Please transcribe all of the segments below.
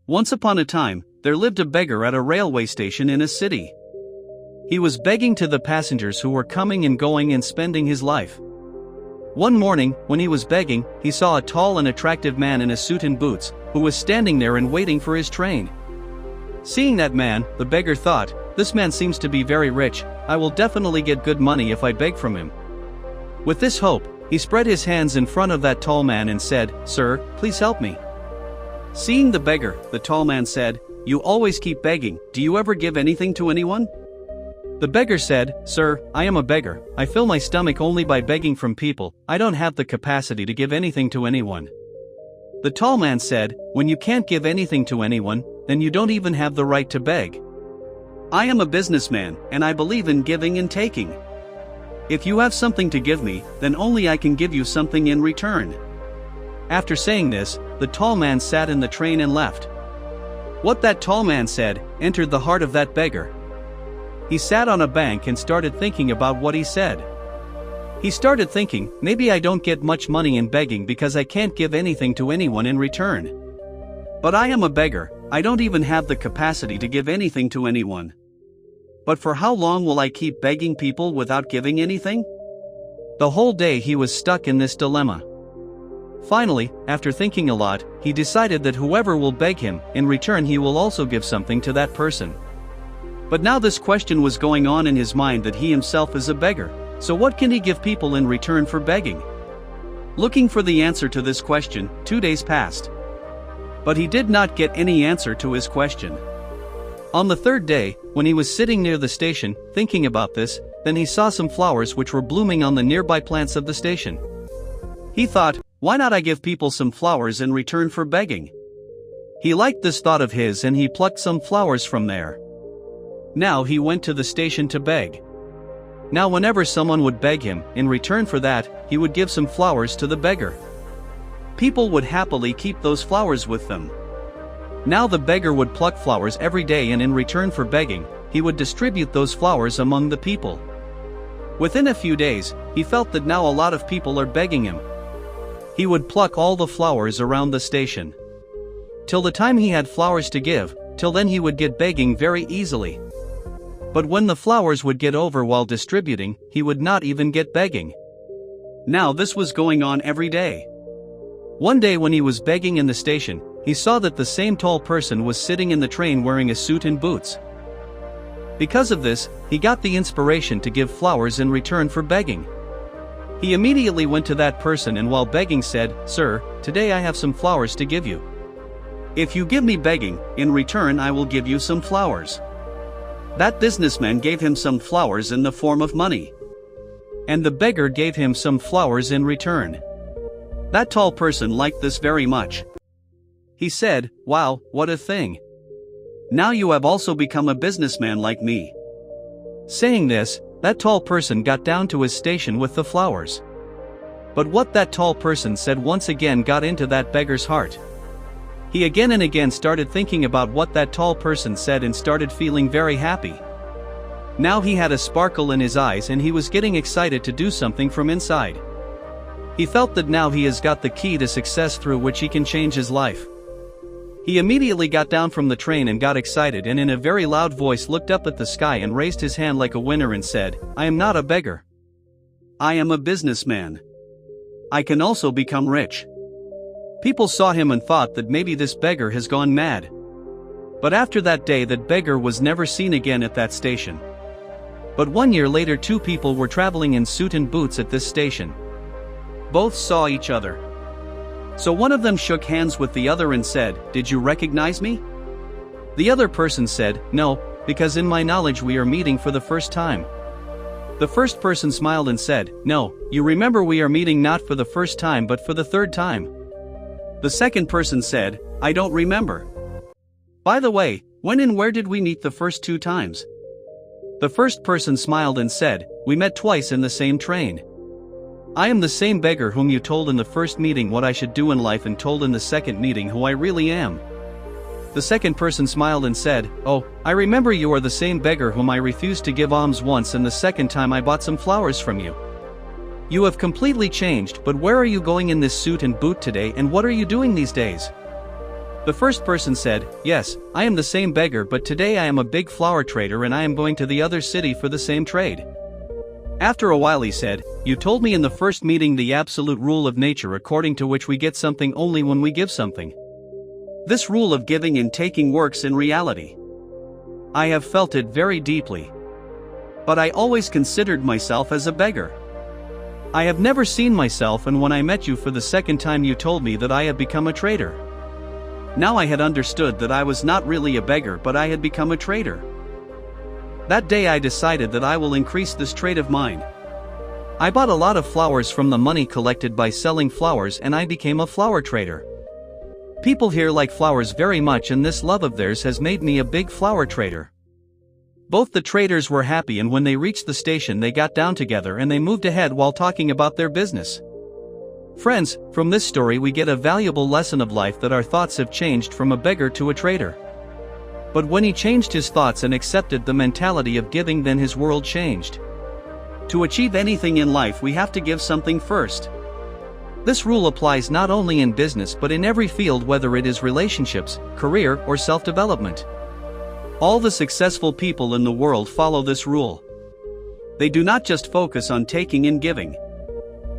Once upon a time, there lived a beggar at a railway station in a city. He was begging to the passengers who were coming and going and spending his life. One morning, when he was begging, he saw a tall and attractive man in a suit and boots, who was standing there and waiting for his train. Seeing that man, the beggar thought, "This man seems to be very rich, I will definitely get good money if I beg from him." With this hope, he spread his hands in front of that tall man and said, "Sir, please help me." Seeing the beggar, the tall man said, "You always keep begging, do you ever give anything to anyone?" The beggar said, "Sir, I am a beggar, I fill my stomach only by begging from people, I don't have the capacity to give anything to anyone." The tall man said, "When you can't give anything to anyone, then you don't even have the right to beg. I am a businessman, and I believe in giving and taking. If you have something to give me, then only I can give you something in return." After saying this, the tall man sat in the train and left. What that tall man said entered the heart of that beggar. He sat on a bank and started thinking about what he said. He started thinking, maybe I don't get much money in begging because I can't give anything to anyone in return. But I am a beggar, I don't even have the capacity to give anything to anyone. But for how long will I keep begging people without giving anything? The whole day he was stuck in this dilemma. Finally, after thinking a lot, he decided that whoever will beg him, in return he will also give something to that person. But now this question was going on in his mind that he himself is a beggar, so what can he give people in return for begging? Looking for the answer to this question, 2 days passed. But he did not get any answer to his question. On the third day, when he was sitting near the station, thinking about this, then he saw some flowers which were blooming on the nearby plants of the station. He thought, why not I give people some flowers in return for begging? He liked this thought of his and he plucked some flowers from there. Now he went to the station to beg. Now whenever someone would beg him, in return for that, he would give some flowers to the beggar. People would happily keep those flowers with them. Now the beggar would pluck flowers every day and in return for begging, he would distribute those flowers among the people. Within a few days, he felt that now a lot of people are begging him. He would pluck all the flowers around the station. Till the time he had flowers to give, till then he would get begging very easily. But when the flowers would get over while distributing, he would not even get begging. Now this was going on every day. One day when he was begging in the station, he saw that the same tall person was sitting in the train wearing a suit and boots. Because of this, he got the inspiration to give flowers in return for begging. He immediately went to that person and while begging said, "Sir, today I have some flowers to give you. If you give me begging, in return I will give you some flowers." That businessman gave him some flowers in the form of money. And the beggar gave him some flowers in return. That tall person liked this very much. He said, "Wow, what a thing. Now you have also become a businessman like me." Saying this, that tall person got down to his station with the flowers. But what that tall person said once again got into that beggar's heart. He again and again started thinking about what that tall person said and started feeling very happy. Now he had a sparkle in his eyes and he was getting excited to do something from inside. He felt that now he has got the key to success through which he can change his life. He immediately got down from the train and got excited and in a very loud voice looked up at the sky and raised his hand like a winner and said, "I am not a beggar. I am a businessman. I can also become rich." People saw him and thought that maybe this beggar has gone mad. But after that day that beggar was never seen again at that station. But 1 year later 2 people were traveling in suit and boots at this station. Both saw each other. So one of them shook hands with the other and said, "Did you recognize me?" The other person said, "No, because in my knowledge we are meeting for the first time." The first person smiled and said, "No, you remember we are meeting not for the first time but for the third time." The second person said, "I don't remember. By the way, when and where did we meet the first 2 times?" The first person smiled and said, "We met twice in the same train. I am the same beggar whom you told in the first meeting what I should do in life and told in the second meeting who I really am." The second person smiled and said, "Oh, I remember you are the same beggar whom I refused to give alms once and the second time I bought some flowers from you. You have completely changed, but where are you going in this suit and boot today and what are you doing these days?" The first person said, "Yes, I am the same beggar, but today I am a big flower trader and I am going to the other city for the same trade." After a while he said, "You told me in the first meeting the absolute rule of nature according to which we get something only when we give something. This rule of giving and taking works in reality. I have felt it very deeply. But I always considered myself as a beggar. I have never seen myself, and when I met you for the second time you told me that I had become a trader. Now I had understood that I was not really a beggar but I had become a trader. That day I decided that I will increase this trade of mine. I bought a lot of flowers from the money collected by selling flowers and I became a flower trader. People here like flowers very much and this love of theirs has made me a big flower trader." Both the traders were happy, and when they reached the station they got down together and they moved ahead while talking about their business. Friends, from this story we get a valuable lesson of life, that our thoughts have changed from a beggar to a trader. But when he changed his thoughts and accepted the mentality of giving, then his world changed. To achieve anything in life we have to give something first. This rule applies not only in business but in every field, whether it is relationships, career, or self-development. All the successful people in the world follow this rule. They do not just focus on taking and giving.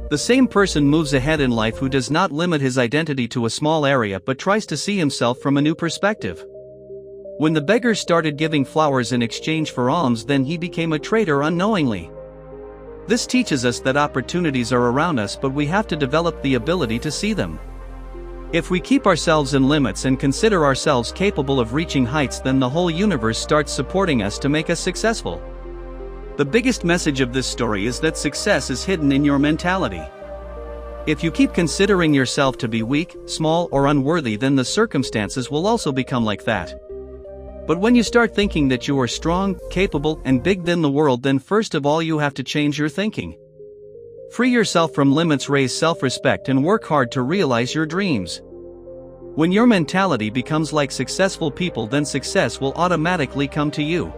The same person moves ahead in life who does not limit his identity to a small area but tries to see himself from a new perspective. When the beggar started giving flowers in exchange for alms, then he became a trader unknowingly. This teaches us that opportunities are around us, but we have to develop the ability to see them. If we keep ourselves in limits and consider ourselves capable of reaching heights, then the whole universe starts supporting us to make us successful. The biggest message of this story is that success is hidden in your mentality. If you keep considering yourself to be weak, small, or unworthy, then the circumstances will also become like that. But when you start thinking that you are strong, capable, and big than the world, then first of all you have to change your thinking. Free yourself from limits, raise self-respect, and work hard to realize your dreams. When your mentality becomes like successful people, then success will automatically come to you.